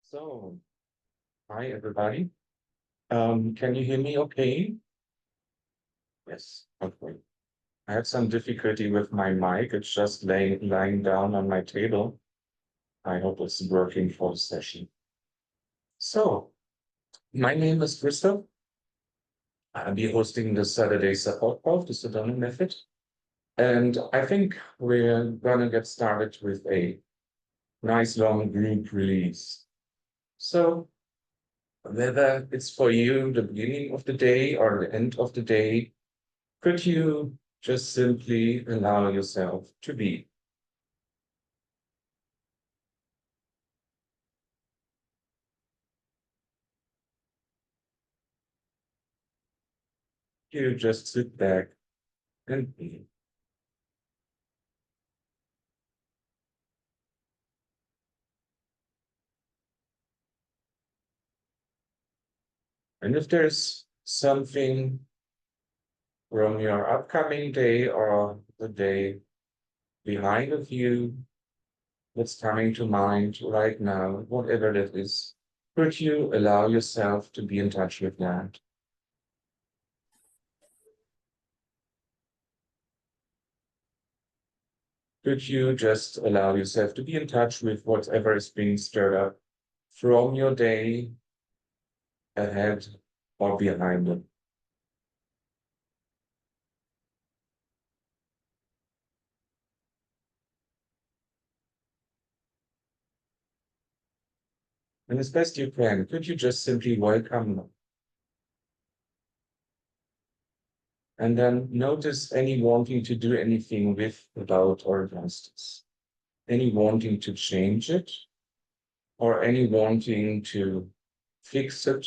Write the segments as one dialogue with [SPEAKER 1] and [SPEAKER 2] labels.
[SPEAKER 1] So, hi everybody. Can you hear me okay? Yes, okay. I had some difficulty with my mic. It's just lying down on my table. I hope it's working for the session. So, my name is Christoph. I'll be hosting the Saturday support call, the Sedona method. And I think we're gonna get started with a nice long group release. So, whether it's for you the beginning of the day or the end of the day, could you just simply allow yourself to be? You just sit back and be. And if there's something from your upcoming day or the day behind of you that's coming to mind right now, whatever that is, could you allow yourself to be in touch with that? Could you just allow yourself to be in touch with whatever is being stirred up from your day ahead or behind it? And as best you can, could you just simply welcome them? And then notice any wanting to do anything with, without, or against this. Any wanting to change it, or any wanting to fix it,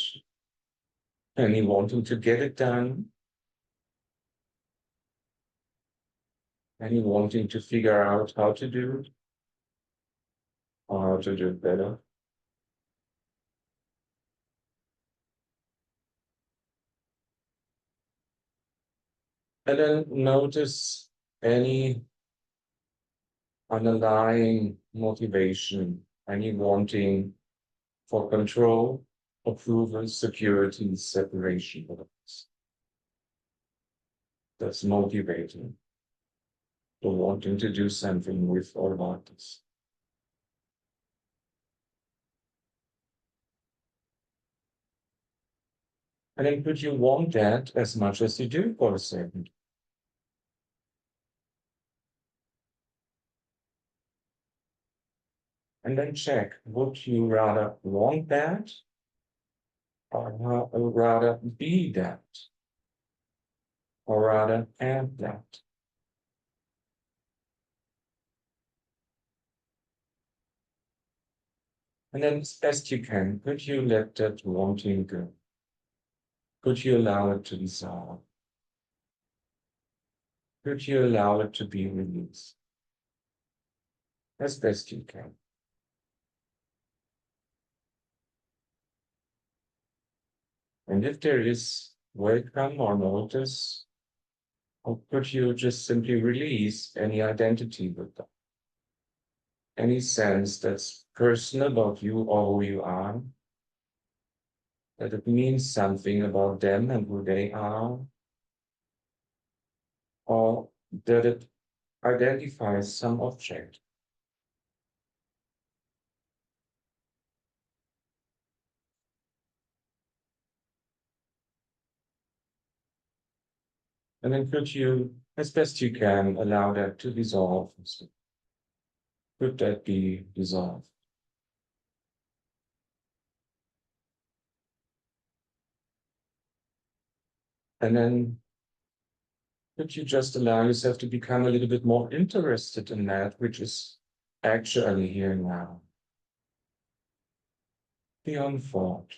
[SPEAKER 1] any wanting to get it done, any wanting to figure out how to do it, or how to do it better. And then notice any underlying motivation, any wanting for control, approval, security, separation. That's motivating for wanting to do something with or about this. And then could you want that as much as you do for a second? And then check, would you rather want that or rather be that or rather have that? And then as best you can, could you let that wanting go? Could you allow it to dissolve? Could you allow it to be released? As best you can. And if there is welcome or notice, or could you just simply release any identity with them? Any sense that's personal about you or who you are, that it means something about them and who they are, or that it identifies some object. And then could you, as best you can, allow that to dissolve? Could that be dissolved? And then could you just allow yourself to become a little bit more interested in that, which is actually here now, beyond thought,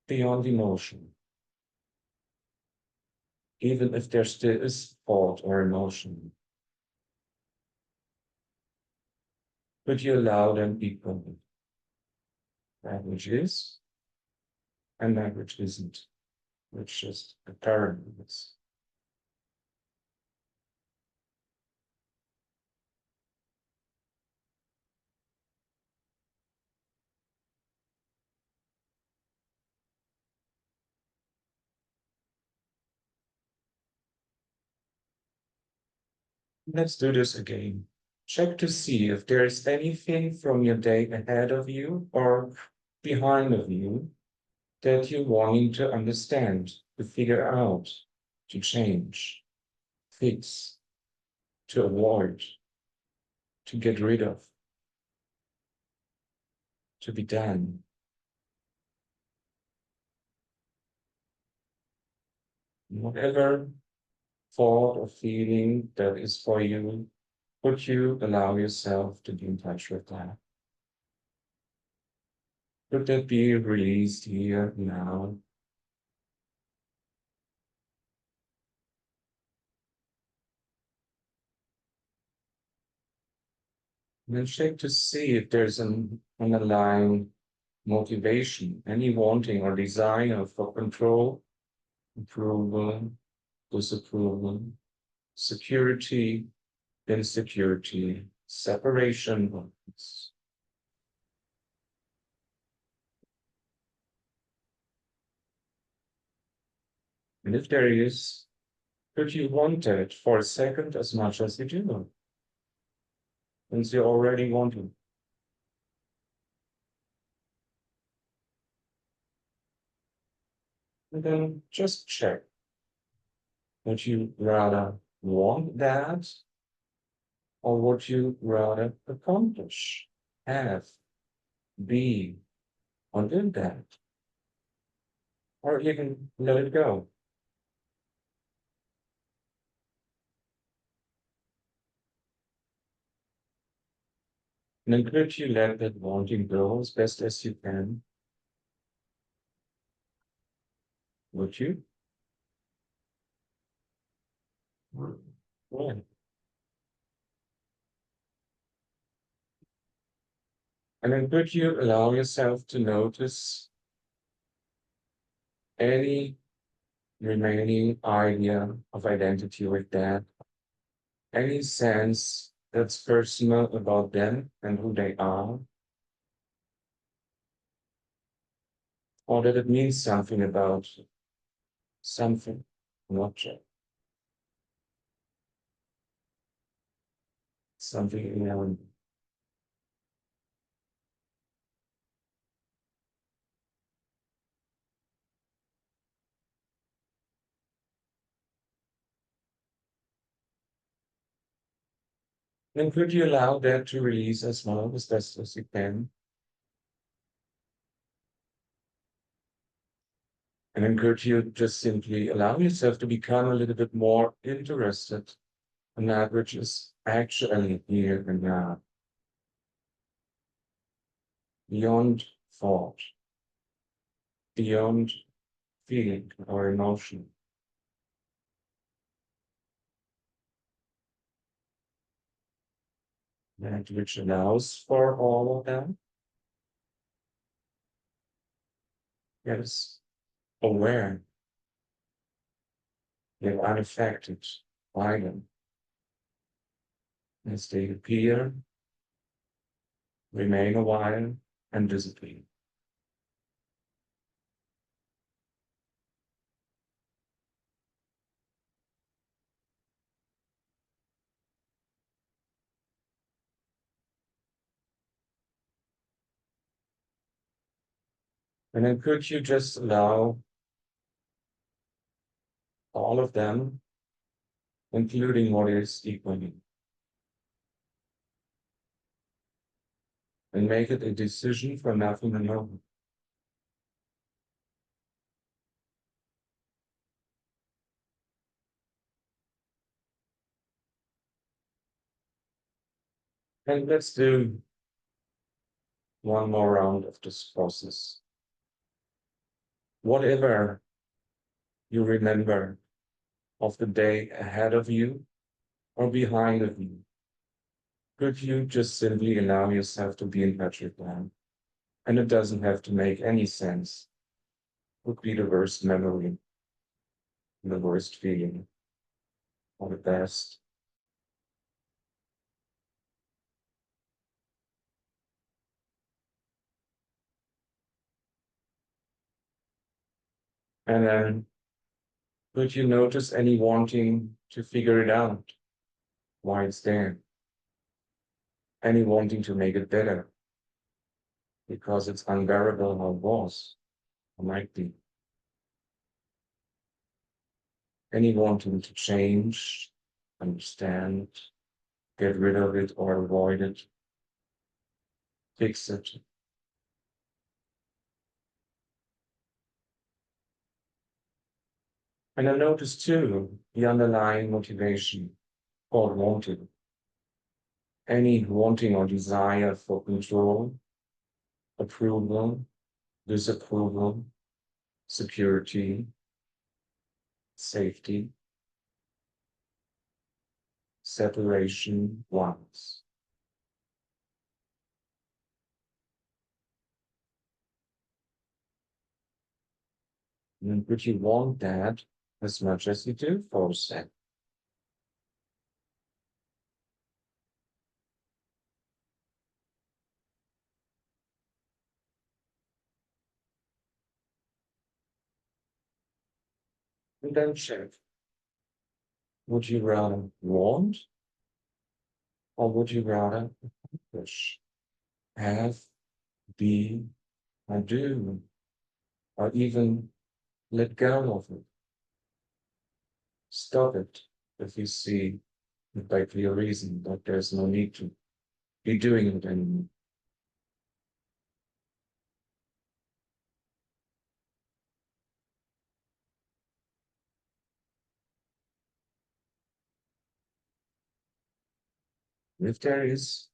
[SPEAKER 1] beyond emotion, even if there still is thought or emotion? Could you allow them equally, that which is and that which isn't, which just apparently is? Let's do this again. Check to see if there's anything from your day ahead of you or behind of you that you're wanting to understand, to figure out, to change, fix, to avoid, to get rid of, to be done. Whatever thought or feeling that is for you, would you allow yourself to be in touch with that? Could that be released here now? And then check to see if there's an underlying motivation, any wanting or desire for control, approval, disapproval, security, insecurity, separation. And if there is, could you want it for a second as much as you do? Since you already want it. And then just check. Would you rather want that or would you rather accomplish, have, be, or do that? Or even let it go? And then could you let that wanting go as best as you can? Would you? Yeah. And then could you allow yourself to notice any remaining idea of identity with that? Any sense that's personal about them and who they are? Or that it means something about something, an object, something inanimate. Then could you allow that to release as well as best as you can? And then could you just simply allow yourself to become a little bit more interested in that which is actually here and now, beyond thought, beyond feeling or emotion, that which allows for all of them? Yes, aware, yet unaffected by them as they appear, remain a while, and disappear. And then could you just allow all of them, including what is equally, and make it a decision for nothing alone? And let's do one more round of this process. Whatever you remember of the day ahead of you or behind of you, could you just simply allow yourself to be in touch with that? And it doesn't have to make any sense. It would be the worst memory, the worst feeling, or the best. And then could you notice any wanting to figure it out? why it's there. Any wanting to make it better because it's unbearable how it was or might be. Any wanting to change, understand, get rid of it or avoid it, fix it. And I noticed too the underlying motivation called wanting. Any wanting or desire for control, approval, disapproval, security, safety, separation, once. And would you want that as much as you do for sex? And then check. Would you rather want or would you rather push? Have, be, or do, or even let go of it. Stop it if you see by clear reason that there's no need to be doing it anymore. If there is,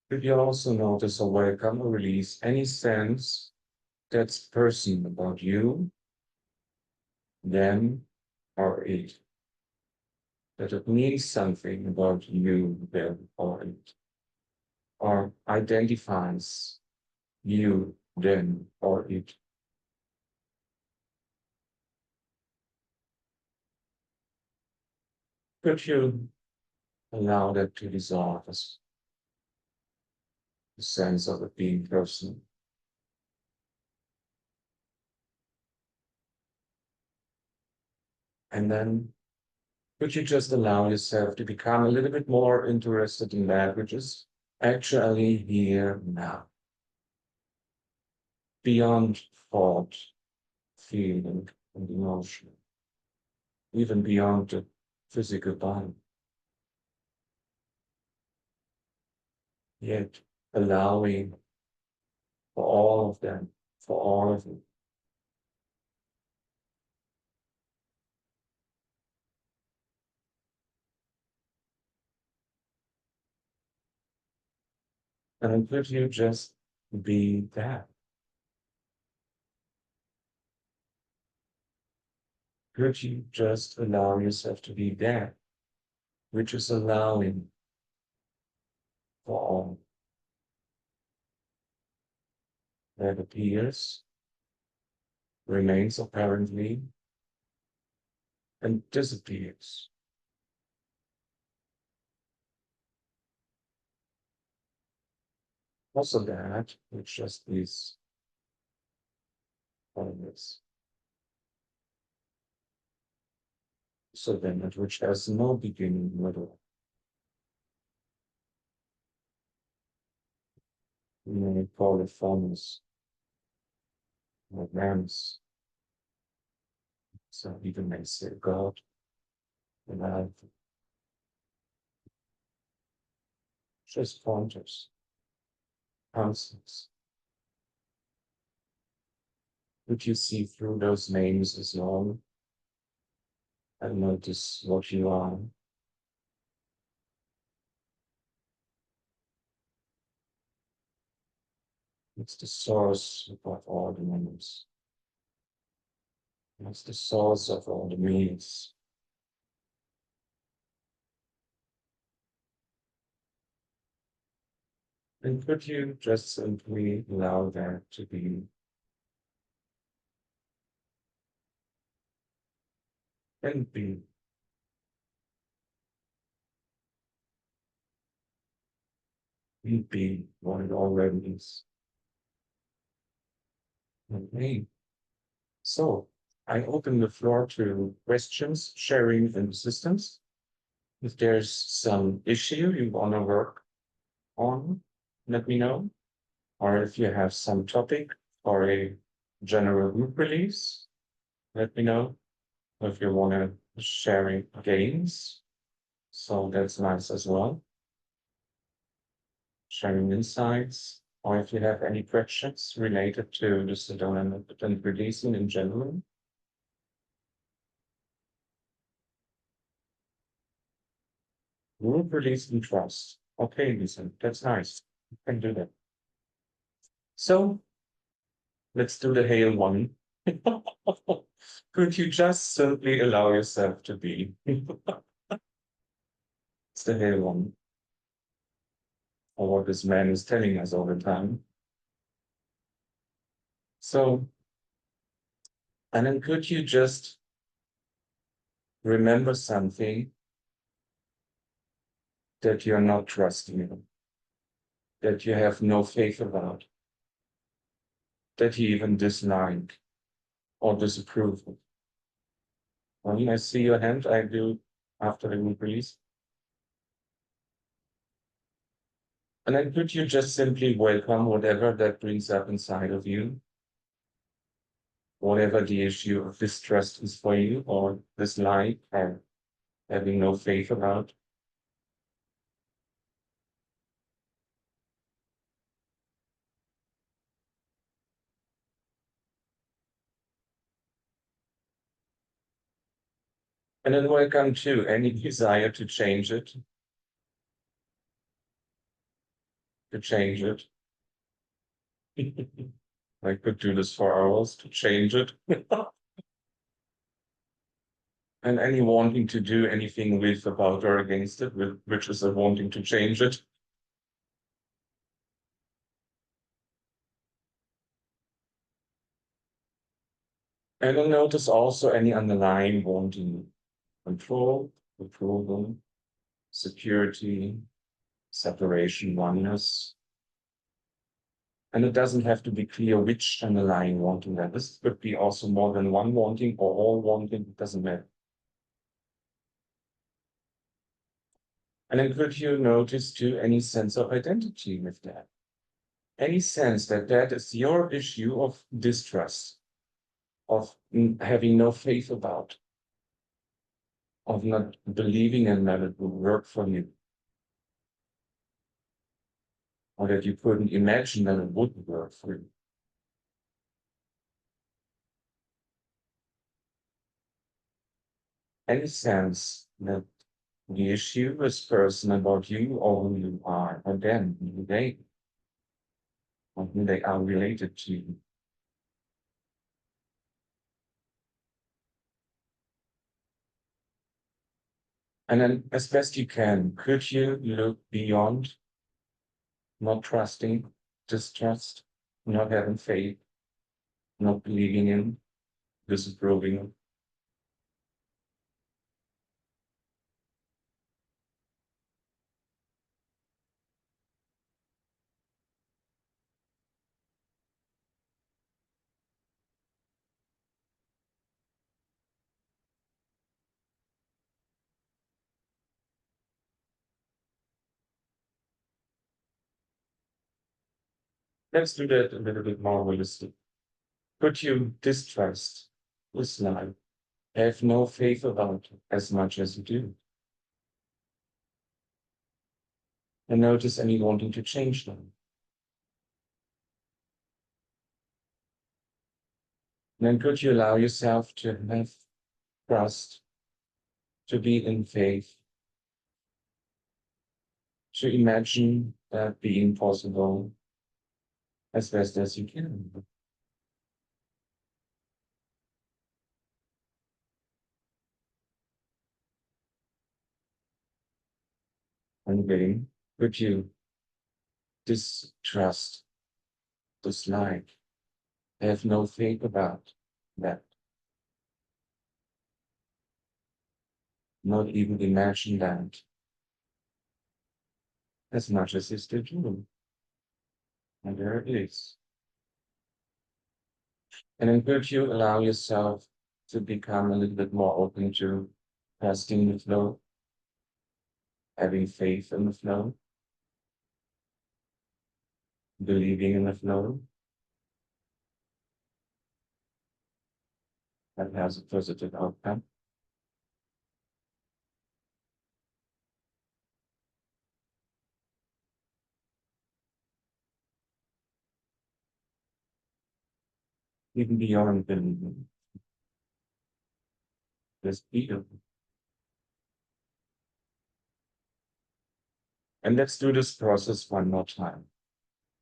[SPEAKER 1] could you also notice or welcome or release any sense that's person about you, them, or it? That it means something about you, them, or it, or identifies you, them, or it. Could you allow that to dissolve as the sense of it being personal? And then could you just allow yourself to become a little bit more interested in that which is actually here now, beyond thought, feeling, and emotion, even beyond the physical body, yet allowing for all of them, for all of it. And could you just be that? Could you just allow yourself to be that, which is allowing for all that appears, remains apparently, and disappears? Also that, which just is always. So then that which has no beginning, middle, we may call it formless or names. So even may say God, and I just pointers, constants. Would you see through those names as long and notice what you are? It's the source of all the names. It's the source of all the meanings. And could you just simply allow that to be and be what it already is? Okay. So I open the floor to questions, sharing, and assistance. If there's some issue you want to work on, let me know. Or if you have some topic or a general group release, let me know. If you want to sharing games, so that's nice as well. Sharing insights, or if you have any questions related to the Sedona and releasing in general. Group release and trust. Okay, listen, that's nice. You can do that. So let's do the hail one. Could you just simply allow yourself to be? It's the hail one, or what this man is telling us all the time. So, and then could you just remember something that you're not trusting in, that you have no faith about, that you even dislike or disapprove of? When I see your hand, I do after the group release. And then could you just simply welcome whatever that brings up inside of you, whatever the issue of distrust is for you, or dislike, or having no faith about? And then welcome to any desire to change it, to change it. I could do this for hours to change it. And any wanting to do anything with, about, or against it, which is a wanting to change it. And then notice also any underlying wanting control, approval, security, separation, oneness. And it doesn't have to be clear which underlying wanting that is. It could be also more than one wanting or all wanting, it doesn't matter. And then could you notice too any sense of identity with that? Any sense that that is your issue of distrust, of having no faith about, of not believing in that it will work for you, or that you couldn't imagine that it would work for you. Any sense that the issue is personal about you or who you are, and then who they, or who they are related to you. And then, as best you can, could you look beyond not trusting, distrust, not having faith, not believing in, disapproving? Let's do that a little bit more realistic. Could you distrust, dislike, have no faith about as much as you do? And notice any wanting to change them. And then could you allow yourself to have trust, to be in faith, to imagine that being possible as best as you can? And again, could you distrust, dislike, have no faith about that, not even imagine that as much as you still do? And there it is. And then could you allow yourself to become a little bit more open to trusting the flow, having faith in the flow, believing in the flow, that has a positive outcome. Even beyond believing, there's beautiful. And let's do this process one more time.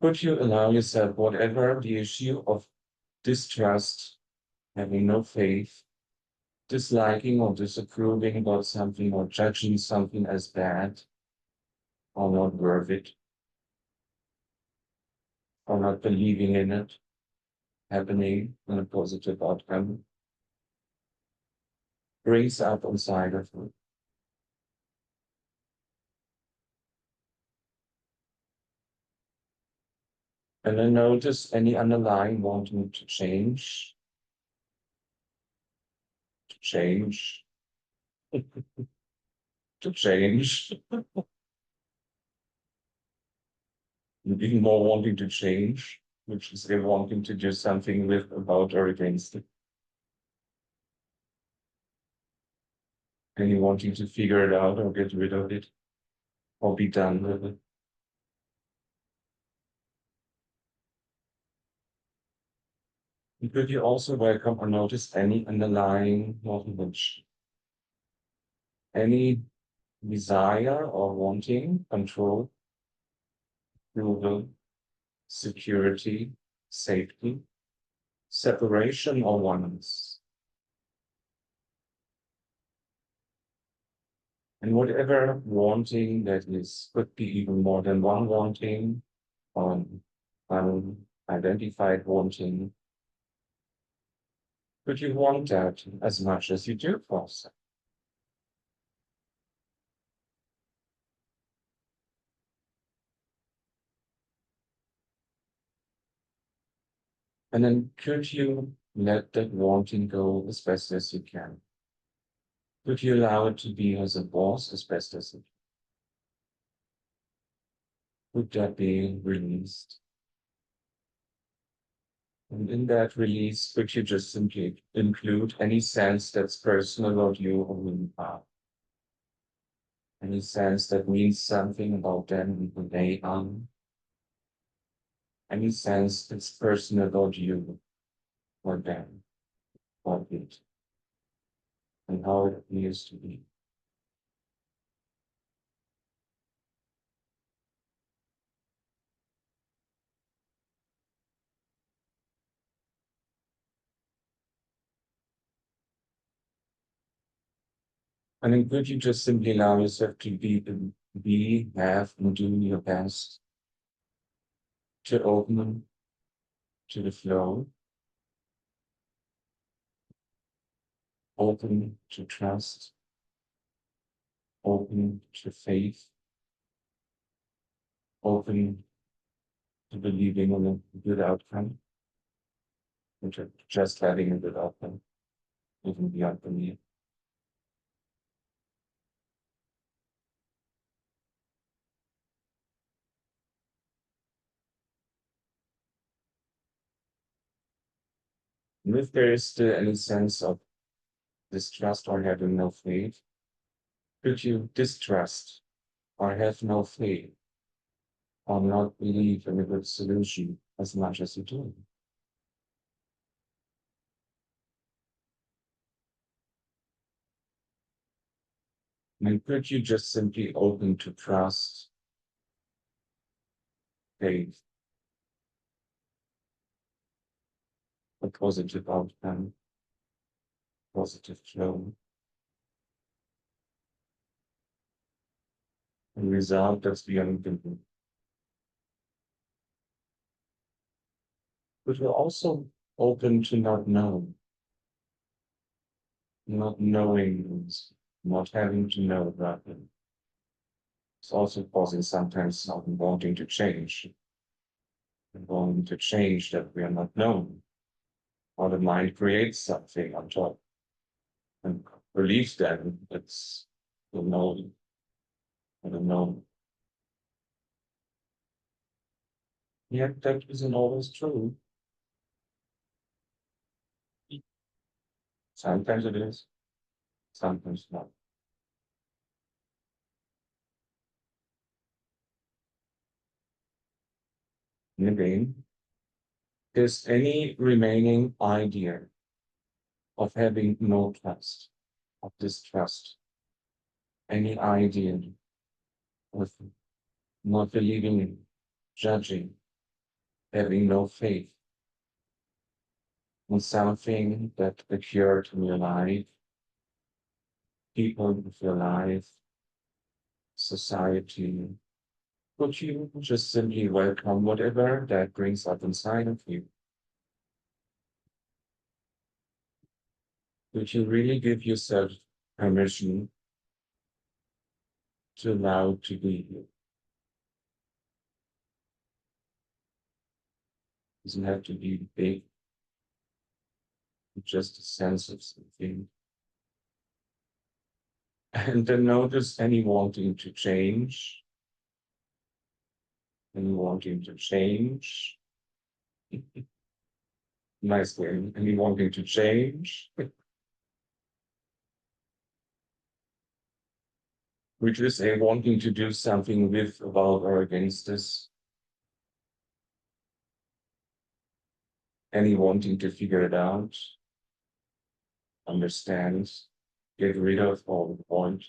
[SPEAKER 1] Could you allow yourself, whatever the issue of distrust, having no faith, disliking or disapproving about something or judging something as bad or not worth it or not believing in it, happening in a positive outcome, brings up inside of you. And then notice any underlying wanting to change, to change, to change, even more wanting to change, which is a wanting to do something with, about, or against it. And you wanting to figure it out or get rid of it or be done with it. And could you also welcome or notice any underlying motivation, any desire or wanting control, approval, security, safety, separation or oneness. And whatever wanting that is, could be even more than one wanting or unidentified wanting. Could you want that as much as you do for yourself? And then could you let that wanting go as best as you can? Could you allow it to be as a boss as best as it can? Could that be released? And in that release, could you just simply include any sense that's personal about you or who you are? Any sense that means something about them and they are? Any sense that's personal about you or them or it and how it appears to be? And then could you just simply allow yourself to have, and do your best to open to the flow, open to trust, open to faith, open to believing in a good outcome, and to just having a good outcome, even beyond belief. And if there is still any sense of distrust or having no faith, could you distrust or have no faith or not believe in a good solution as much as you do? And could you just simply open to trust, faith, a positive outcome, positive flow, a result that's beyond belief? But we're also open to not know. Not knowing means not having to know that. It's also causing sometimes some wanting to change. And wanting to change that we are not known. Or the mind creates something on top and believes that it's the known I don't know. Yet that isn't always true. Sometimes it is, sometimes not. And again, is any remaining idea of having no trust, of distrust, any idea of not believing in, judging, having no faith in something that occurred in your life, people of your life, society, would you just simply welcome whatever that brings up inside of you? Would you really give yourself permission to allow to be you? Doesn't have to be big, just a sense of something. And then notice any wanting to change, any wanting to change. Nice way, any wanting to change, which is a wanting to do something with, about, or against this. Any wanting to figure it out, understand, get rid of all the point.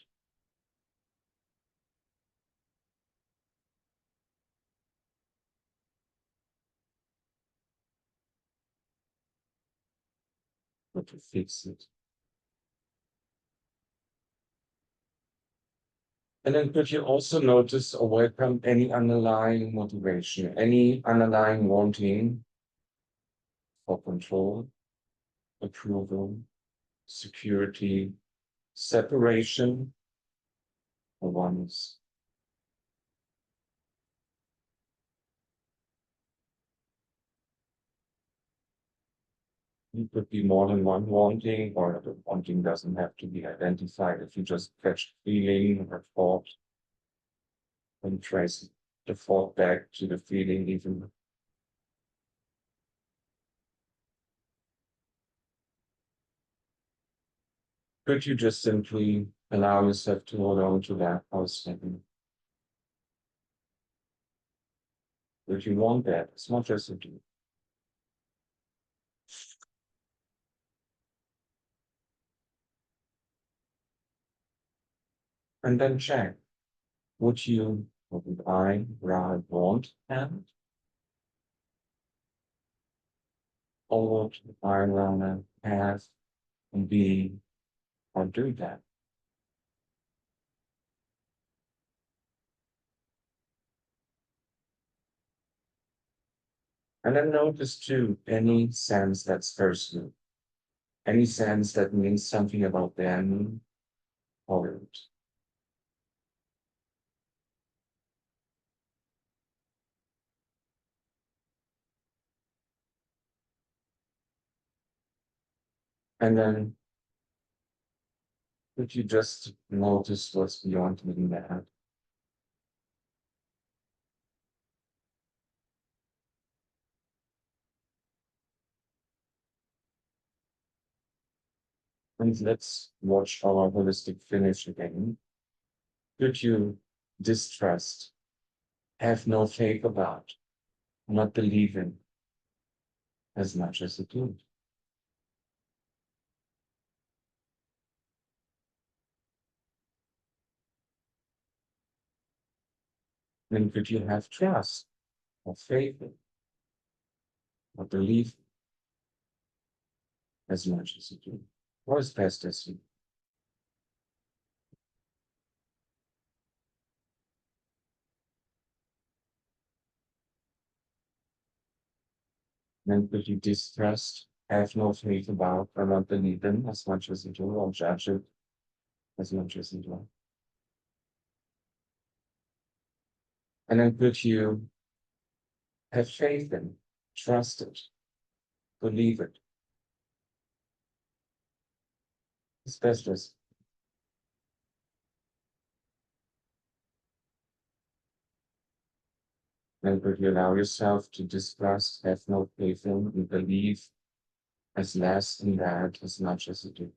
[SPEAKER 1] But to fix it. And then could you also notice or welcome any underlying motivation, any underlying wanting for control, approval, security, separation, or oneness? It could be more than one wanting, or the wanting doesn't have to be identified. If you just catch feeling or thought and trace the thought back to the feeling even. Could you just simply allow yourself to hold on to that for a second? If you want that as much as you do. And then check, would you or would I rather want that? Or would I rather have and be or do that? And then notice too, any sense that's personal, any sense that means something about them or it. And then could you just notice what's beyond even that? And let's watch our holistic finish again. Could you distrust, have no faith about, not believe in as much as it do? Then could you have trust or faith or belief as much as you do, or as best as you? Then could you distrust, have no faith about, or not believe in as much as you do, or judge it as much as you do? And then could you have faith in, trust it, believe it as best as And could you allow yourself to distrust, have no faith in, and believe as less in that as much as you do?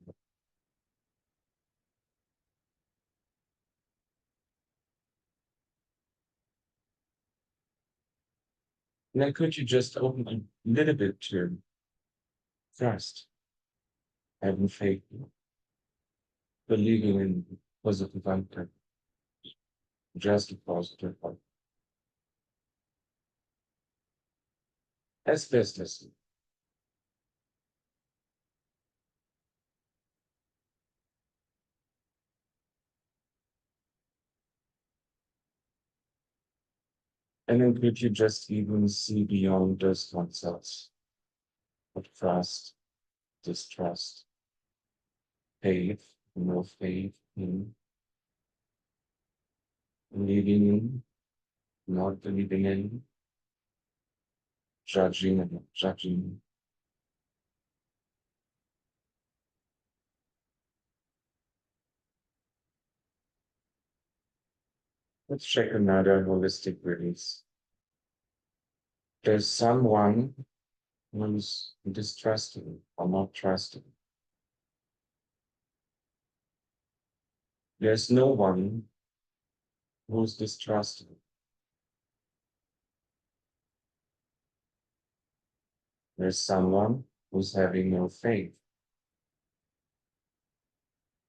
[SPEAKER 1] And then could you just open a little bit to trust, having faith, believing in positive outcome, just a positive outcome, as best as you. And then could you just even see beyond those concepts of trust, distrust, faith, no faith in, believing in, not believing in, judging and not judging. Let's check another holistic release. There's someone who's distrusting or not trusting. There's no one who's distrusting. There's someone who's having no faith.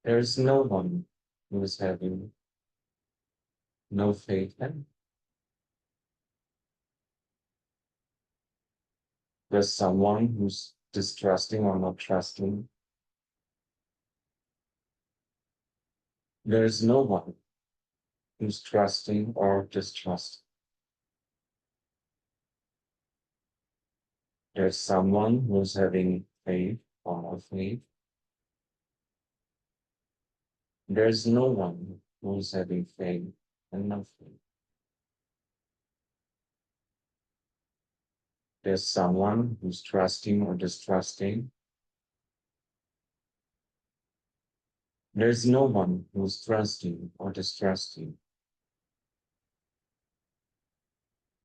[SPEAKER 1] There's no one who's having no faith in. There's someone who's distrusting or not trusting. There's no one who's trusting or distrusting. There's someone who's having faith or no faith. There's no one who's having faith and no faith. There's someone who's trusting or distrusting. There's no one who's trusting or distrusting.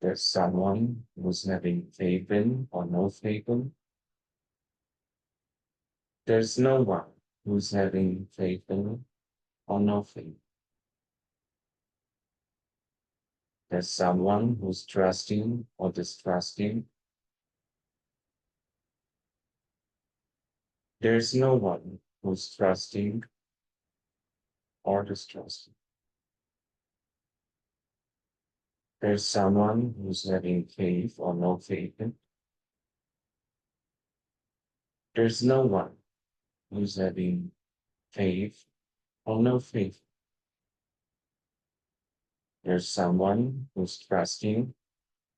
[SPEAKER 1] There's someone who's having faith in or no faith in. There's no one who's having faith in or no faith. There's someone who's trusting or distrusting. There's no one who's trusting or distrusting. There's someone who's having faith or no faith in. There's no one who's having faith or no faith. There's someone who's trusting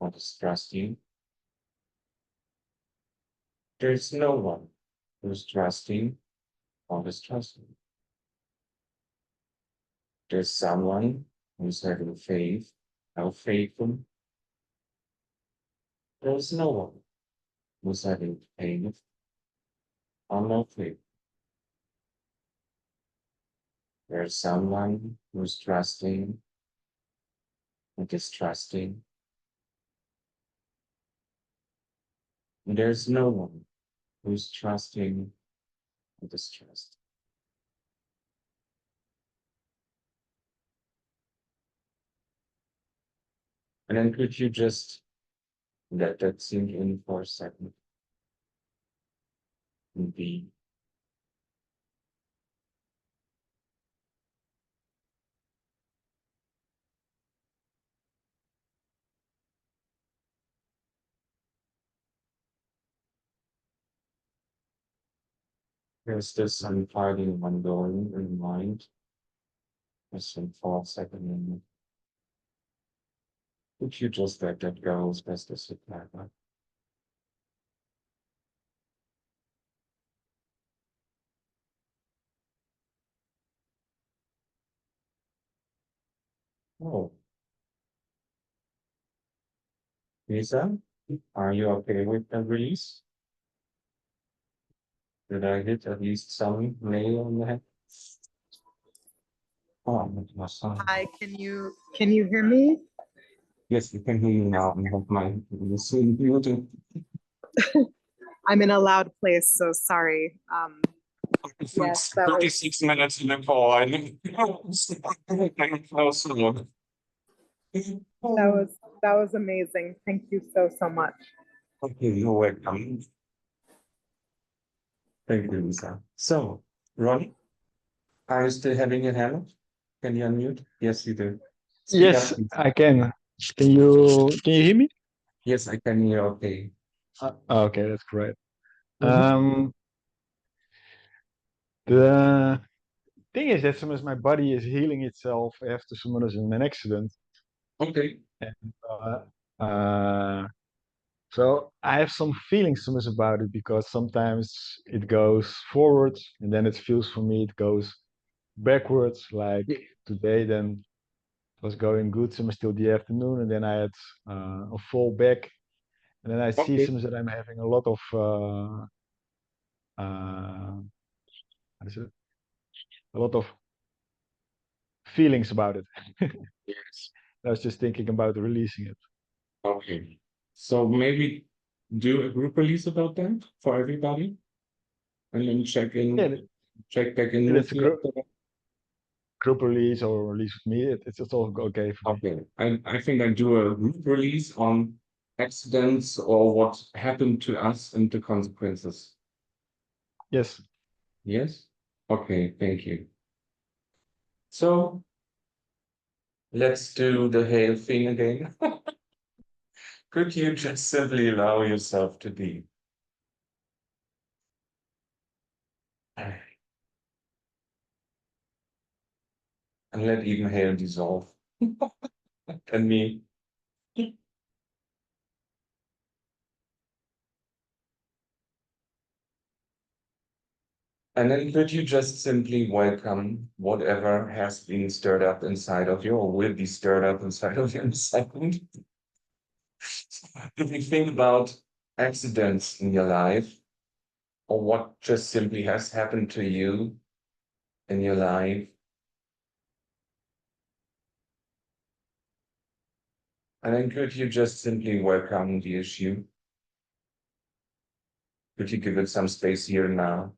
[SPEAKER 1] or distrusting. There's no one who's trusting or distrusting. There's someone who's having faith, no faith in. There's no one who's having faith or no faith. There's someone who's trusting or distrusting. There's no one who's trusting or distrusting. And then could you just let that sink in for a second and be? There's this unfiling ongoing in mind. Just in 4 seconds. Could you just let that go as best as you can? Oh, Lisa, are you okay with the release? Did I hit at least some nail on the head? Oh, it was some.
[SPEAKER 2] Hi, can you hear me?
[SPEAKER 1] Yes, you can hear me now. I have my Zoom muted.
[SPEAKER 2] I'm in a loud place, so sorry. Yes, that was
[SPEAKER 1] 36 minutes in the call. I didn't know.
[SPEAKER 2] that was amazing. Thank you so much.
[SPEAKER 1] Okay, you're welcome. Thank you, Lisa. So, Ronnie, are you still having your hand up? Can you unmute? Yes, you do. Speak
[SPEAKER 3] Yes,
[SPEAKER 1] up, please.
[SPEAKER 3] I can. Can you hear me?
[SPEAKER 1] Yes, I can hear. Okay.
[SPEAKER 3] Okay, that's great.
[SPEAKER 1] Mhm.
[SPEAKER 3] The thing is that sometimes my body is healing itself after someone is in an accident.
[SPEAKER 1] Okay.
[SPEAKER 3] And so I have some feelings sometimes about it because sometimes it goes forward and then it feels for me it goes backwards. Like today, then it was going good, sometimes till the afternoon, and then I had a fall back. And then I see
[SPEAKER 1] Okay.
[SPEAKER 3] sometimes that I'm having a lot of how is it? A lot of feelings about it.
[SPEAKER 1] Yes.
[SPEAKER 3] I was just thinking about releasing it.
[SPEAKER 1] Okay. So maybe do a group release about that for everybody, and then
[SPEAKER 3] Yeah,
[SPEAKER 1] check back in
[SPEAKER 3] it's
[SPEAKER 1] with
[SPEAKER 3] a
[SPEAKER 1] you after
[SPEAKER 3] group release or release with me. It's all okay for me.
[SPEAKER 1] Okay. I think I do a group release on accidents or what happened to us and the consequences.
[SPEAKER 3] Yes.
[SPEAKER 1] Yes? Okay, thank you. So let's do the hail thing again. Could you just simply allow yourself to be? And let even hail dissolve. And me. And then could you just simply welcome whatever has been stirred up inside of you or will be stirred up inside of you in a second? If you think about accidents in your life or what just simply has happened to you in your life, and then could you just simply welcome the issue? Could you give it some space here and now?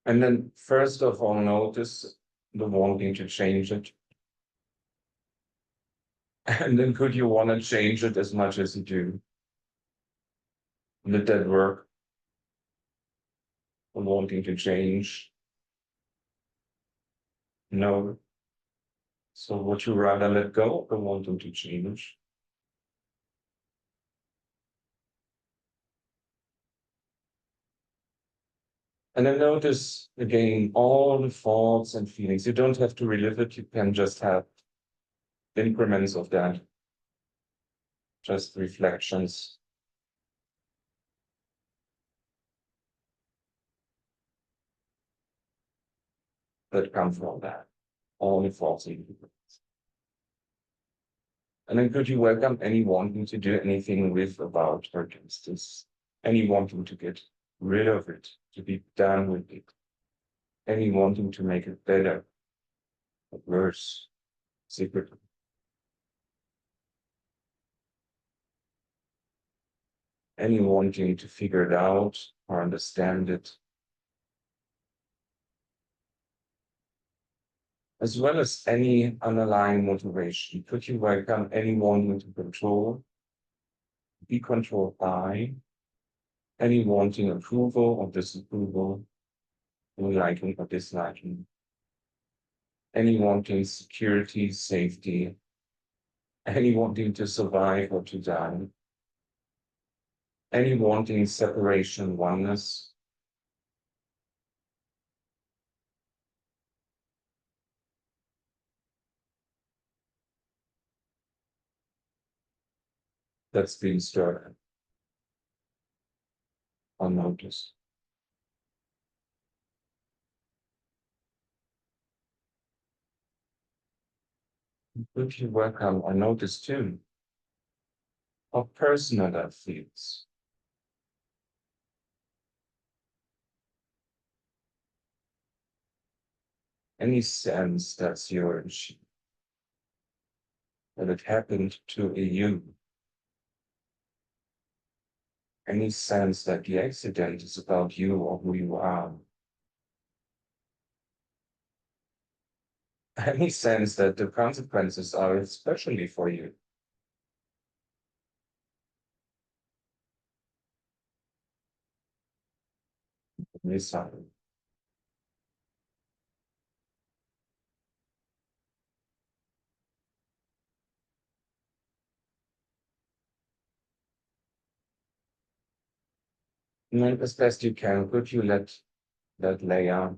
[SPEAKER 1] And then first of all, notice the wanting to change it. And then could you want to change it as much as you do? Let that work, wanting to change. No. So would you rather let go or wanting to change? And then notice again all the thoughts and feelings. You don't have to relive it. You can just have increments of that, just reflections that come from that, all the thoughts and feelings. And then could you welcome any wanting to do anything with, about, or against this? Any wanting to get rid of it, to be done with it? Any wanting to make it better, or worse, secretly? Any wanting to figure it out or understand it? As well as any underlying motivation. Could you welcome any wanting to control, be controlled by, any wanting approval or disapproval, any liking or disliking, any wanting security, safety, any wanting to survive or to die, any wanting separation, oneness, that's being stirred unnoticed. Could you welcome or notice too how personal that feels? Any sense that's your issue, that it happened to a you. Any sense that the accident is about you or who you are. Any sense that the consequences are especially for you. Silent. And as best you can, could you let that layer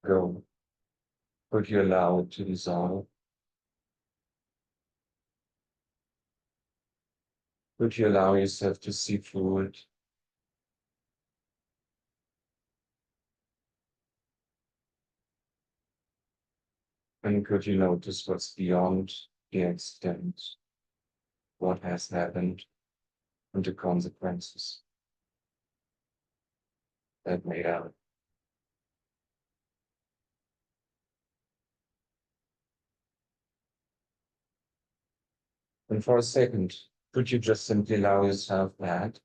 [SPEAKER 1] go? Could you allow it to dissolve? Could you allow yourself to see through it? And could you notice what's beyond the extent? What has happened and the consequences that may have. And for a second, could you just simply allow yourself that,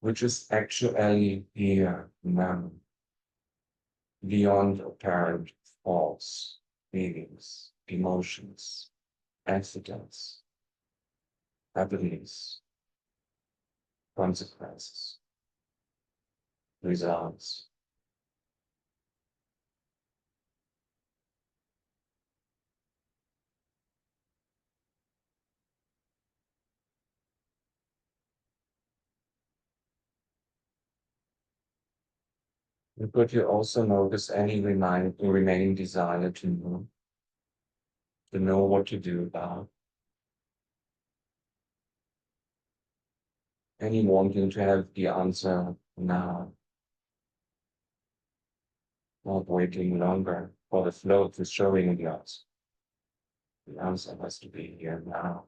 [SPEAKER 1] which is actually here now, beyond apparent thoughts, feelings, emotions, accidents, happenings, consequences, results. And could you also notice any remaining desire to know what to do about, any wanting to have the answer now, not waiting longer for the flow to showing the answer. The answer has to be here now.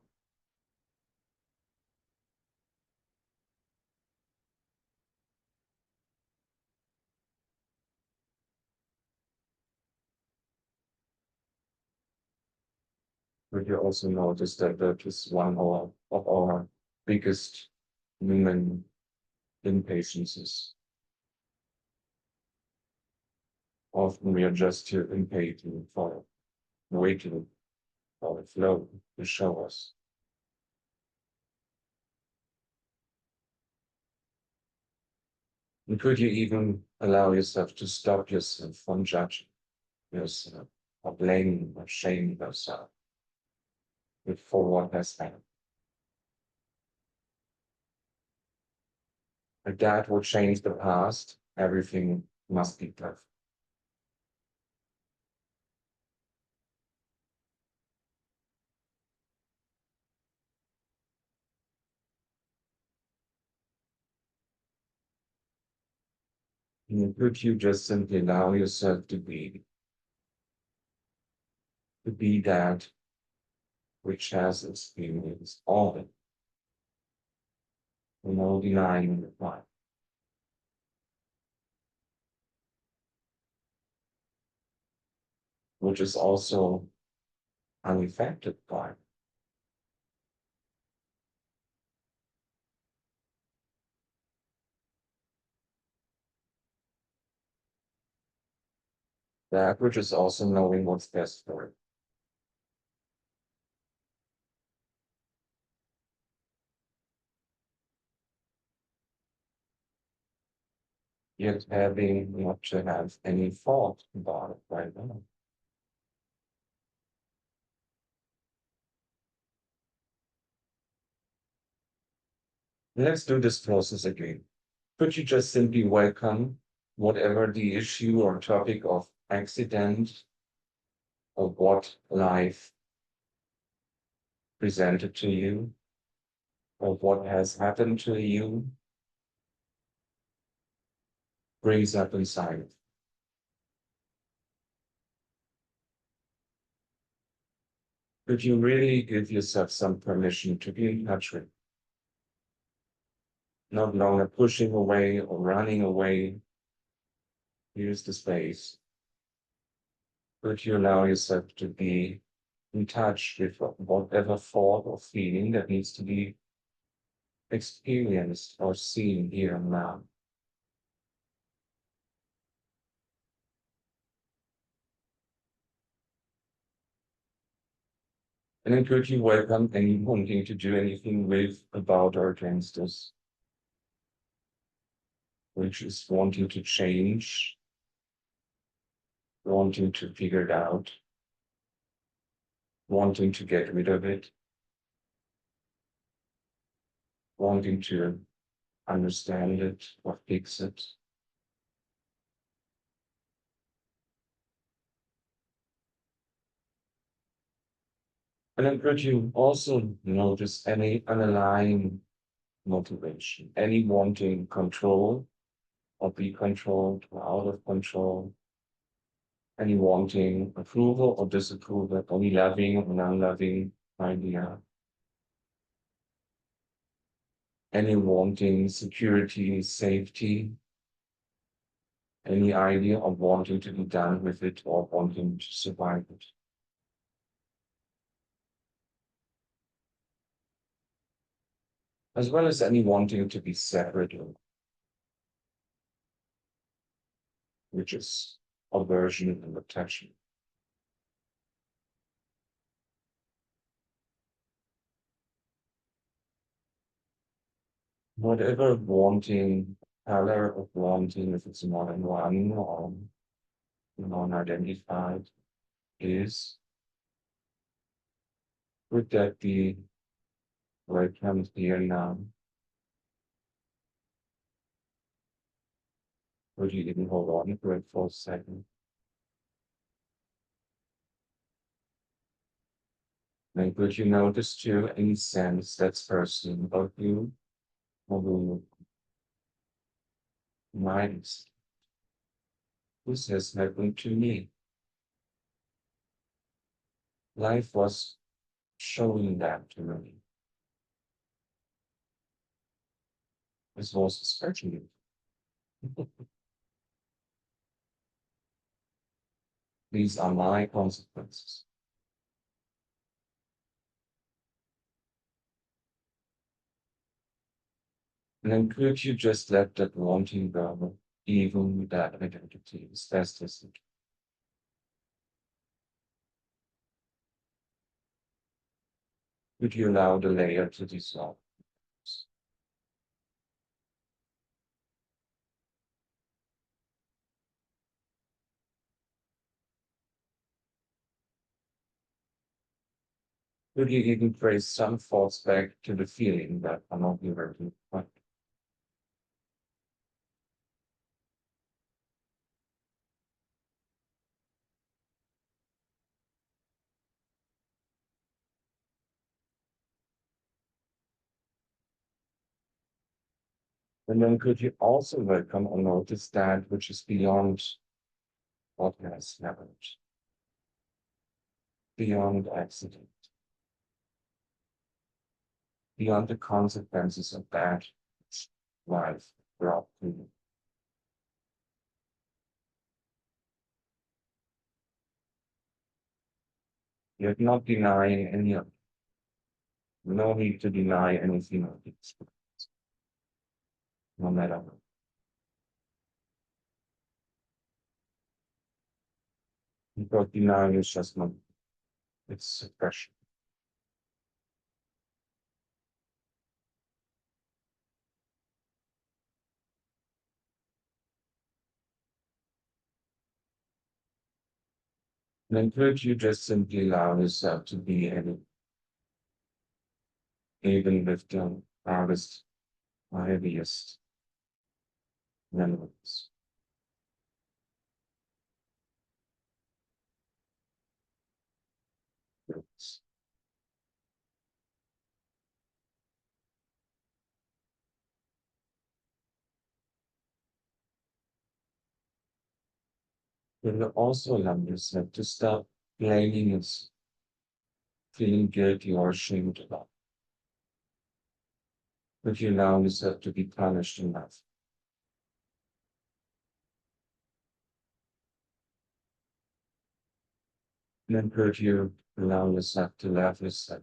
[SPEAKER 1] But you also notice that is one of our biggest human impatiences. Often we are just too impatient for waiting for the flow to show us. And could you even allow yourself to stop yourself from judging yourself, or blaming or shaming yourself for what has happened? If that will change the past, everything must be perfect. And could you just simply allow yourself to be that which has experienced all of it, no denying the life, which is also unaffected by it. That which is also knowing what's best for it. Yet having not to have any thought about it right now. Let's do this process again. Could you just simply welcome whatever the issue or topic of accident or what life presented to you or what has happened to you brings up inside? Could you really give yourself some permission to be in touch with? Not longer pushing away or running away. Here's the space. Could you allow yourself to be in touch with whatever thought or feeling that needs to be experienced or seen here and now? And then could you welcome any wanting to do anything with, about, or against this, which is wanting to change, wanting to figure it out, wanting to get rid of it, wanting to understand it or fix it? And then could you also notice any underlying motivation, any wanting control or be controlled or out of control, any wanting approval or disapproval, any loving or non-loving idea, any wanting security, safety, any idea of wanting to be done with it or wanting to survive it. As well as any wanting to be separate, which is aversion and attachment. Whatever wanting, color of wanting, if it's more than one or non-identified, is, would that be where it comes here now? Would you even hold on to it for a second? Then could you notice too any sense that's person about you or who minds? This has happened to me. Life was showing that to me. This was especially. These are my consequences. And then could you just let that wanting go, even with that identity, as best as it? Could you allow the layer to dissolve? Could you even trace some thoughts back to the feeling that are not directly but and then could you also welcome or notice that which is beyond what has happened, beyond accident, beyond the consequences of that life brought to you? You're not denying any of it. No need to deny anything of it, no matter what. Because denial is just not, it's suppression. And then could you just simply allow yourself to be any, even with the hardest, heaviest memories? Yes. You also allow yourself to stop blaming yourself, feeling guilty or ashamed about. But you allow yourself to be punished enough. And then could you allow yourself to love yourself?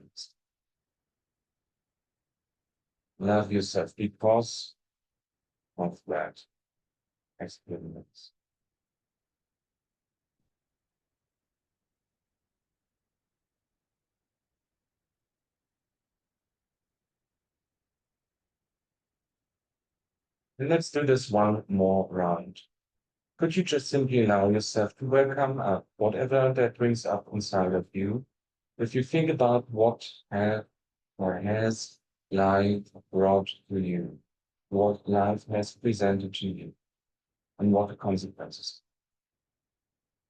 [SPEAKER 1] Love yourself because of that experience. And let's do this one more round. Could you just simply allow yourself to welcome up whatever that brings up inside of you? If you think about what have or has life brought to you, what life has presented to you, and what the consequences.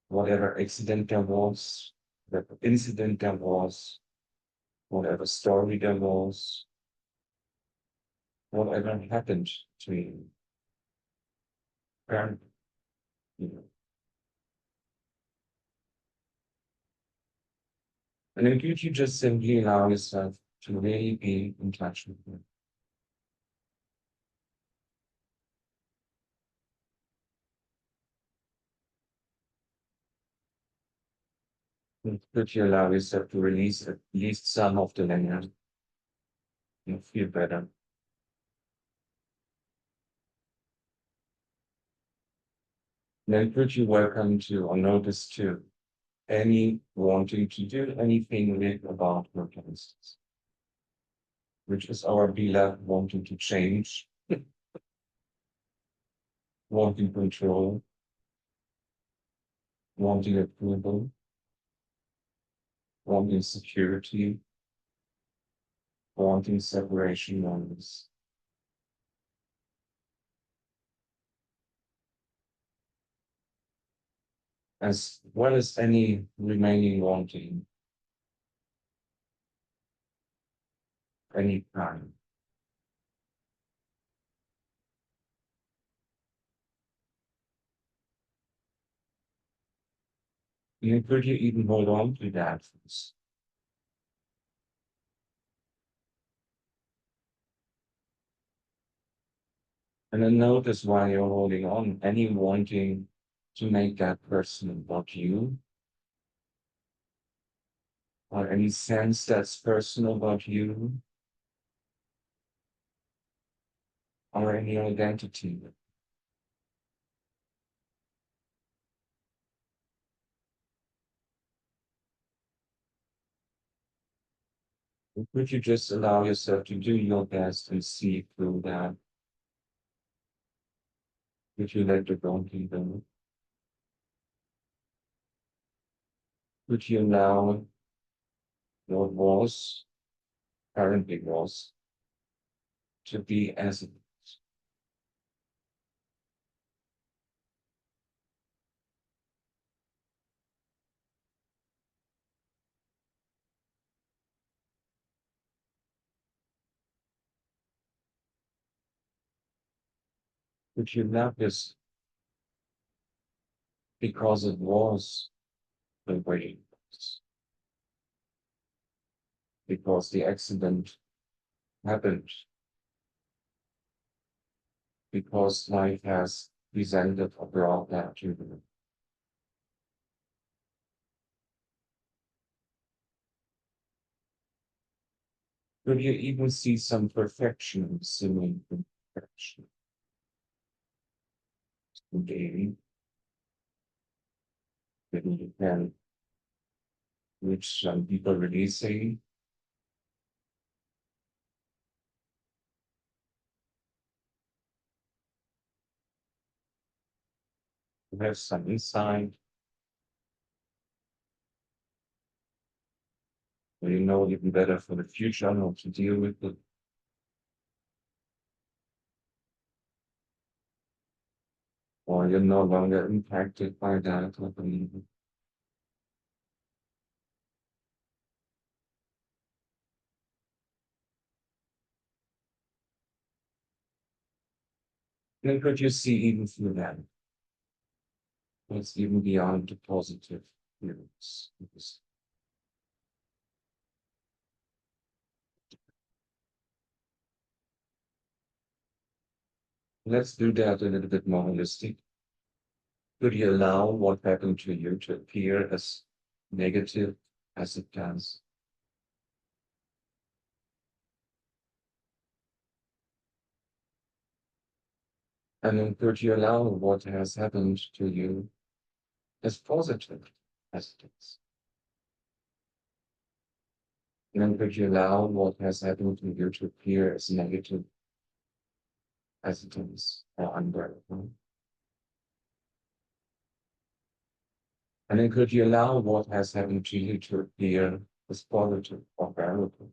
[SPEAKER 1] Whatever accident there was, whatever incident there was, whatever story there was, whatever happened to you. And, you know, and then could you just simply allow yourself to really be in touch with you? And could you allow yourself to release at least some of the linear and feel better? Then could you welcome to or notice to any wanting to do anything with about your cases, which is our beloved wanting to change, wanting control, wanting approval, wanting security, wanting separation moments. As well as any remaining wanting, any kind. Could you even hold on to that? And then notice while you're holding on, any wanting to make that person about you, or any sense that's personal about you, or any identity. Could you just allow yourself to do your best and see through that? Could you let the wanting go? Could you allow what was, currently was, to be as it is? Could you love this because it was the way it was? Because the accident happened, because life has presented or brought that to you. Could you even see some perfection, seeming imperfection? Today, maybe you can, which some people really say, you have some insight, or you know even better for the future how to deal with it. Or you're no longer impacted by that, I believe. Then could you see even through that? What's even beyond the positive feelings? Let's do that a little bit more holistic. Could you allow what happened to you to appear as negative as it does. And then could you allow what has happened to you as positive as it is? And then could you allow what has happened to you to appear as negative as it is or unbearable? And then could you allow what has happened to you to appear as positive or bearable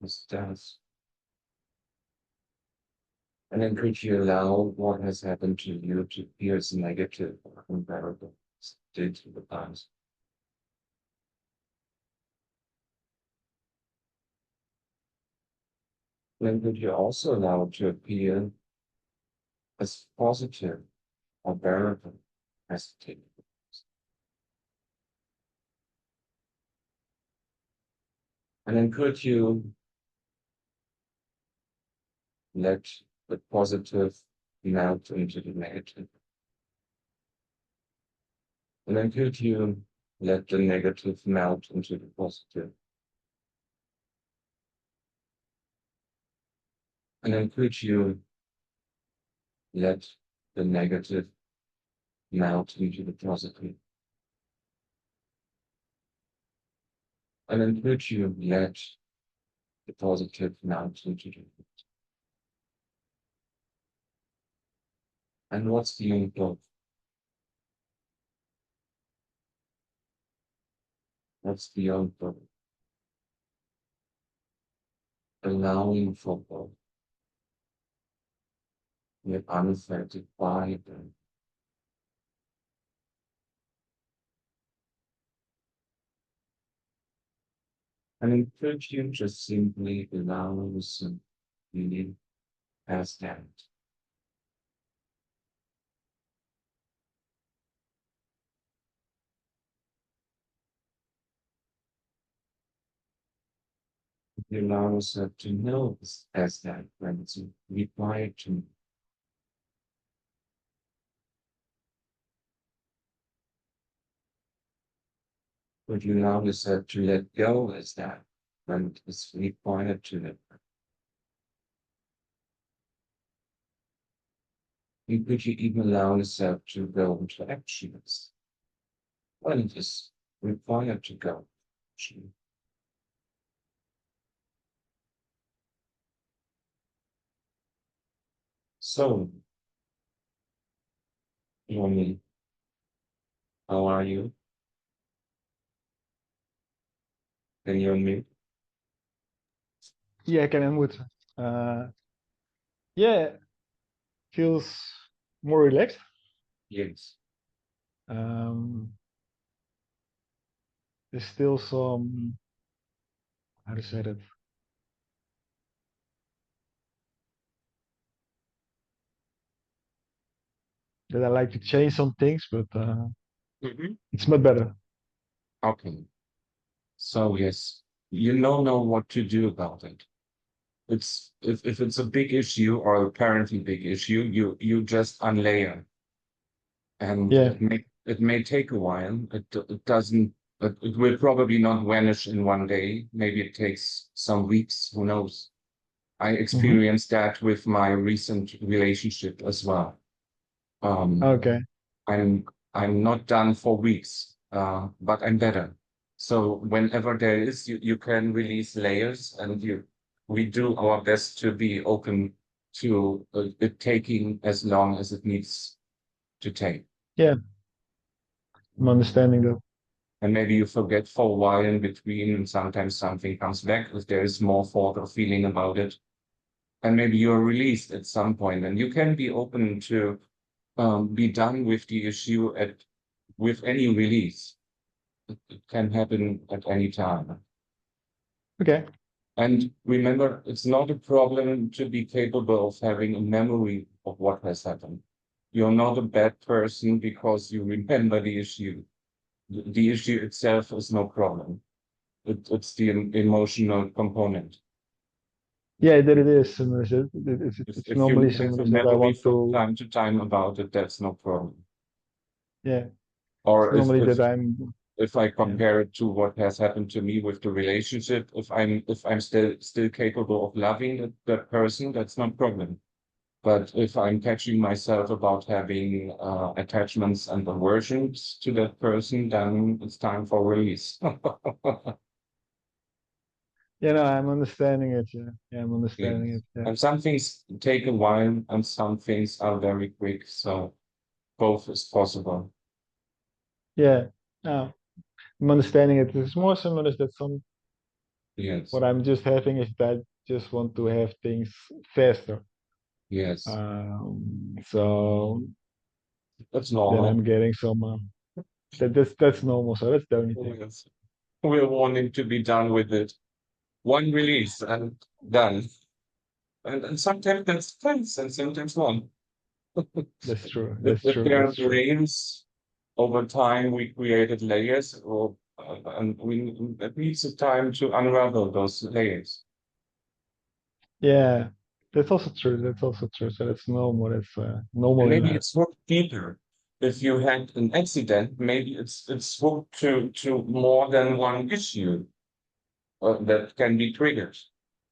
[SPEAKER 1] as it does? And then could you allow what has happened to you to appear as negative or unbearable as it did in the past? Then could you also allow it to appear as positive or bearable as it did? And then could you let the positive melt into the negative? And then could you let the negative melt into the positive? And then could you let the negative melt into the positive? And then could you let the positive melt into the negative? And what's beyond both? What's beyond both? Allowing for both. Yet unaffected by them. And then could you just simply allow some feeling as that? You allow yourself to know as that when it's required to. Would you allow yourself to let go as that when it's required to let go? Could you even allow yourself to go into actions when it is required to go? So, Yoni, how are you? Can you hear me?
[SPEAKER 3] Yeah, I can unmute. Yeah, feels more relaxed.
[SPEAKER 1] Yes.
[SPEAKER 3] There's still some, how to say that? That I like to change some things, but it's much better.
[SPEAKER 1] Okay. So yes, you don't know what to do about it. It's if it's a big issue or apparently big issue, you just unlayer. And
[SPEAKER 3] Yeah.
[SPEAKER 1] it may take a while. It doesn't. It will probably not vanish in one day. Maybe it takes some weeks. Who knows? I experienced that with my recent relationship as well.
[SPEAKER 3] Okay.
[SPEAKER 1] I'm not done for weeks, but I'm better. So whenever there is, you can release layers, and we do our best to be open to it taking as long as it needs to take.
[SPEAKER 3] Yeah. I'm understanding that.
[SPEAKER 1] And maybe you forget for a while in between, and sometimes something comes back if there is more thought or feeling about it. And maybe you're released at some point, and you can be open to be done with the issue with any release. It can happen at any time.
[SPEAKER 3] Okay.
[SPEAKER 1] And remember, it's not a problem to be capable of having a memory of what has happened. You're not a bad person because you remember the issue. The issue itself is no problem. It's the emotional component.
[SPEAKER 3] Yeah, that it is. And it's
[SPEAKER 1] If you
[SPEAKER 3] normally
[SPEAKER 1] have a
[SPEAKER 3] something that I
[SPEAKER 1] memory
[SPEAKER 3] want
[SPEAKER 1] from
[SPEAKER 3] to.
[SPEAKER 1] time to time about it, that's no problem.
[SPEAKER 3] Yeah.
[SPEAKER 1] Or
[SPEAKER 3] Normally that I'm,
[SPEAKER 1] if I
[SPEAKER 3] yeah,
[SPEAKER 1] compare it to what has happened to me with the relationship, if I'm still capable of loving that person, that's no problem. But if I'm catching myself about having attachments and aversions to that person, then it's time for release.
[SPEAKER 3] I'm understanding it. Yeah, I'm understanding
[SPEAKER 1] Yes.
[SPEAKER 3] it. Yeah.
[SPEAKER 1] And some things take a while and some things are very quick. So both is possible.
[SPEAKER 3] Yeah. No, I'm understanding it. It's more similar that
[SPEAKER 1] Yes.
[SPEAKER 3] what I'm just having is that I just want to have things faster.
[SPEAKER 1] Yes.
[SPEAKER 3] So
[SPEAKER 1] That's
[SPEAKER 3] then
[SPEAKER 1] normal.
[SPEAKER 3] I'm getting some, that's normal. So that's the only thing.
[SPEAKER 1] Yes. We're wanting to be done with it. One release and done. And sometimes that's tense and sometimes one.
[SPEAKER 3] That's true.
[SPEAKER 1] If,
[SPEAKER 3] That's
[SPEAKER 1] if
[SPEAKER 3] true.
[SPEAKER 1] there are
[SPEAKER 3] That's true.
[SPEAKER 1] layers, over time we created layers, or and we it needs a time to unravel those layers.
[SPEAKER 3] Yeah, that's also true. That's also true. So that's normal. It's
[SPEAKER 1] And
[SPEAKER 3] normal in
[SPEAKER 1] maybe
[SPEAKER 3] life.
[SPEAKER 1] it's hooked deeper. If you had an accident, maybe it's hooked to more than one issue that can be triggered.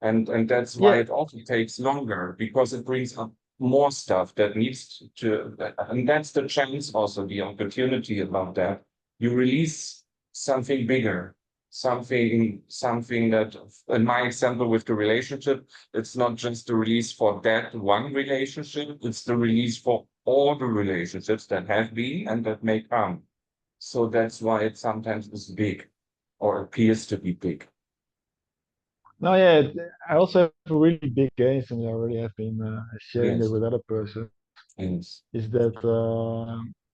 [SPEAKER 1] And that's why
[SPEAKER 3] Yeah,
[SPEAKER 1] it often takes longer because it brings up more stuff that needs to, and that's the chance also, the opportunity about that. You release something bigger, something that, in my example with the relationship, it's not just the release for that one relationship, it's the release for all the relationships that have been and that may come. So that's why it sometimes is big or appears to be big.
[SPEAKER 3] no, yeah. I also have a really big gain, and I already have been sharing that
[SPEAKER 1] Yes.
[SPEAKER 3] with other person.
[SPEAKER 1] Yes.
[SPEAKER 3] Is that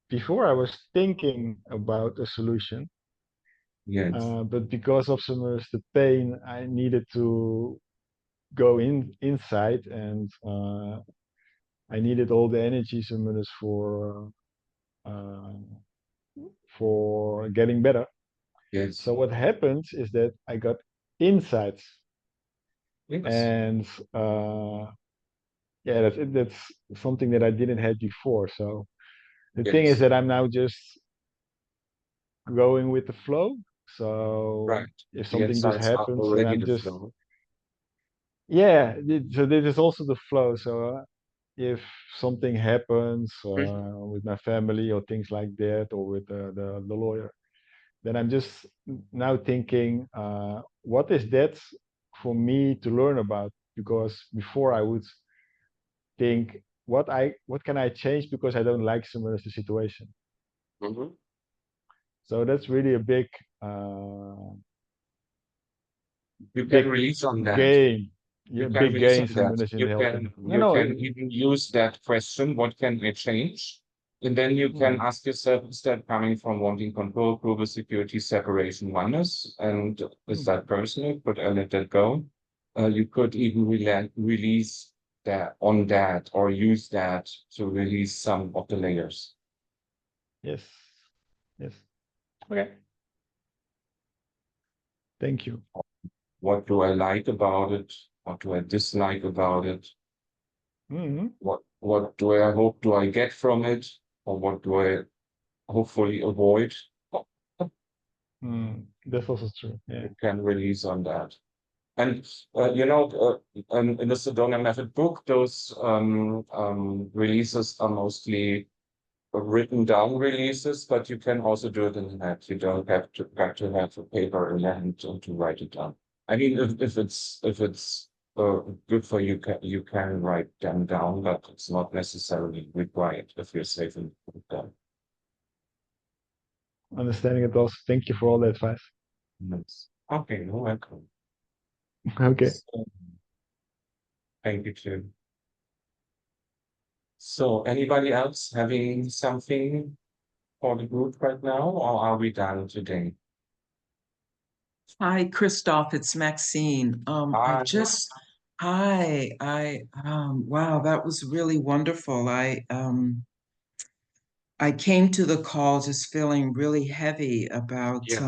[SPEAKER 3] before I was thinking about a solution,
[SPEAKER 1] Yes.
[SPEAKER 3] but because of some of the pain, I needed to go inside, and I needed all the energy stimulus uh, for getting better.
[SPEAKER 1] Yes.
[SPEAKER 3] So what happens is that I got insights,
[SPEAKER 1] Yes.
[SPEAKER 3] and uh, yeah, that's something that I didn't have before. So the thing is
[SPEAKER 1] Yes.
[SPEAKER 3] that I'm now just going with the flow. So
[SPEAKER 1] Right.
[SPEAKER 3] if
[SPEAKER 1] The
[SPEAKER 3] something just
[SPEAKER 1] insights are
[SPEAKER 3] happens, then
[SPEAKER 1] already
[SPEAKER 3] I'm
[SPEAKER 1] the
[SPEAKER 3] just,
[SPEAKER 1] flow.
[SPEAKER 3] yeah. So this is also the flow. So if something happens with my family or things like that, or with the lawyer, then I'm just now thinking, what is that for me to learn about? Because before I would think, what can I change because I don't like someone else's situation.
[SPEAKER 1] Mhm.
[SPEAKER 3] So that's really a uh,
[SPEAKER 1] You can
[SPEAKER 3] big
[SPEAKER 1] release on that.
[SPEAKER 3] gain.
[SPEAKER 1] You
[SPEAKER 3] Yeah,
[SPEAKER 1] can
[SPEAKER 3] big
[SPEAKER 1] release
[SPEAKER 3] gain
[SPEAKER 1] on that.
[SPEAKER 3] someone is in
[SPEAKER 1] You
[SPEAKER 3] helping.
[SPEAKER 1] can
[SPEAKER 3] No,
[SPEAKER 1] you
[SPEAKER 3] no.
[SPEAKER 1] can even use that question, what can I change? And then you can
[SPEAKER 3] Hmm,
[SPEAKER 1] ask yourself, is that coming from wanting control, approval, security, separation, oneness? And is
[SPEAKER 3] hmm.
[SPEAKER 1] that personal? Could I let that go? You could even release that on that or use that to release some of the layers.
[SPEAKER 3] Yes, yes. Okay. Thank you.
[SPEAKER 1] What do I like about it? What do I dislike about it?
[SPEAKER 3] Hmm.
[SPEAKER 1] What do I hope do I get from it? Or what do I hopefully avoid?
[SPEAKER 3] That's also true. Yeah.
[SPEAKER 1] You can release on that. And in the Sedona Method book, those releases are mostly written down releases, but you can also do it in the net. You don't have to have a paper in hand to write it down. I mean, if it's good for you, you can write them down, but it's not necessarily required if you're saving them.
[SPEAKER 3] Understanding it also. Thank you for all the advice.
[SPEAKER 1] Yes. Okay, you're welcome.
[SPEAKER 3] Okay.
[SPEAKER 1] So, thank you too. So, anybody else having something for the group right now, or are we done today?
[SPEAKER 4] Hi, Christoph, it's Maxine.
[SPEAKER 1] Ah,
[SPEAKER 4] Wow, that was really wonderful. I came to the call just feeling really heavy about,
[SPEAKER 1] yes,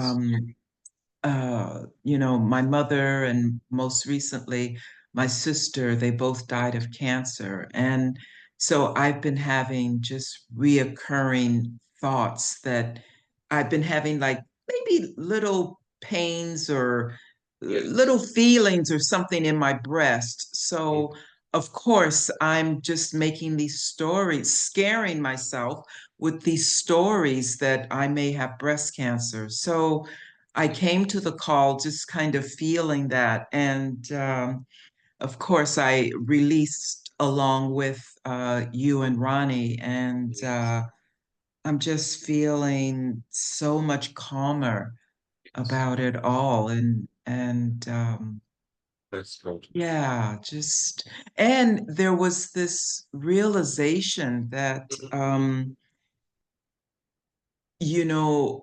[SPEAKER 4] my mother and most recently my sister. They both died of cancer. And so I've been having just reoccurring thoughts that I've been having like maybe little pains or little feelings or something in my breast. So, of course, I'm just making these stories, scaring myself with these stories that I may have breast cancer. So I came to the call just kind of feeling that. And of course, I released along with you and Ronnie. And I'm just feeling so much calmer about it all. And
[SPEAKER 1] That's good.
[SPEAKER 4] yeah, just, and there was this realization that,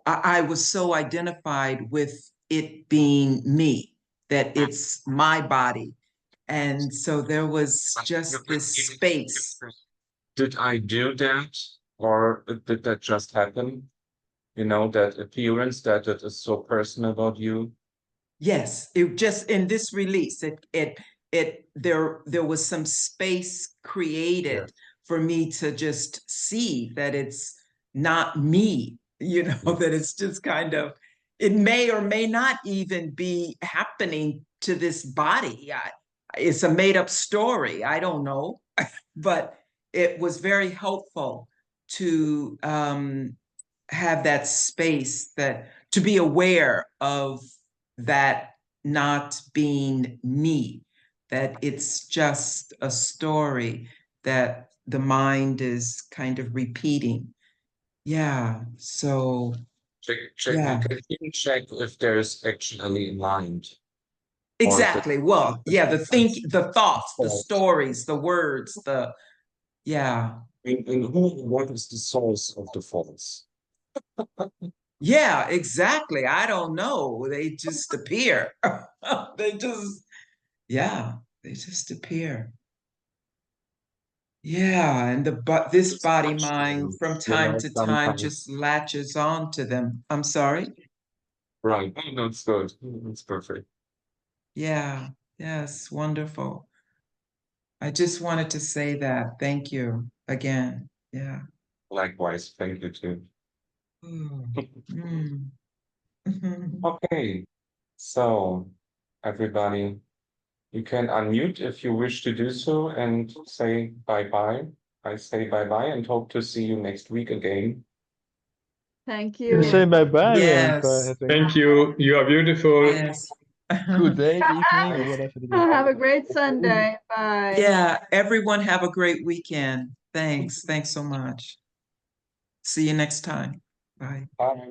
[SPEAKER 4] I was so identified with it being me, that it's my body. And so there was just this space.
[SPEAKER 1] Did I do that, or did that just happen? You know, that appearance that it is so personal about you.
[SPEAKER 4] Yes, it just in this release, there was some space
[SPEAKER 1] Yeah.
[SPEAKER 4] created for me to just see that it's not me, that it's just kind of, it may or may not even be happening to this body. It's a made up story. I don't know, but it was very helpful to have that space, that to be aware of that not being me, that it's just a story that the mind is kind of repeating. Yeah. So,
[SPEAKER 1] Check. You
[SPEAKER 4] yeah,
[SPEAKER 1] can even check if there's actually mind or the
[SPEAKER 4] exactly. Well, yeah, the thoughts, the
[SPEAKER 1] fault.
[SPEAKER 4] stories, the words, yeah,
[SPEAKER 1] What is the source of the faults?
[SPEAKER 4] yeah, exactly. I don't know. They just appear. They just, yeah, they just appear. Yeah, and this
[SPEAKER 1] It's
[SPEAKER 4] body
[SPEAKER 1] much,
[SPEAKER 4] mind from
[SPEAKER 1] you
[SPEAKER 4] time
[SPEAKER 1] know,
[SPEAKER 4] to time
[SPEAKER 1] sometimes.
[SPEAKER 4] just latches on to them. I'm sorry.
[SPEAKER 1] Right. Oh, that's good. That's perfect.
[SPEAKER 4] Yeah, yes, wonderful. I just wanted to say that. Thank you again. Yeah.
[SPEAKER 1] Likewise. Thank you too.
[SPEAKER 4] Mm. Mm. Mhm.
[SPEAKER 1] Okay. So, everybody, you can unmute if you wish to do so and say bye-bye. I say bye-bye and hope to see you next week again.
[SPEAKER 5] Thank
[SPEAKER 3] You say
[SPEAKER 5] you.
[SPEAKER 3] bye-bye and
[SPEAKER 4] Yes,
[SPEAKER 3] have a
[SPEAKER 6] Thank you. You are beautiful.
[SPEAKER 4] yes.
[SPEAKER 3] good day, evening, or whatever it is.
[SPEAKER 5] Have a great Sunday. Bye.
[SPEAKER 4] Yeah, everyone have a great weekend. Thanks. Thanks so much. See you next time. Bye.
[SPEAKER 1] Bye.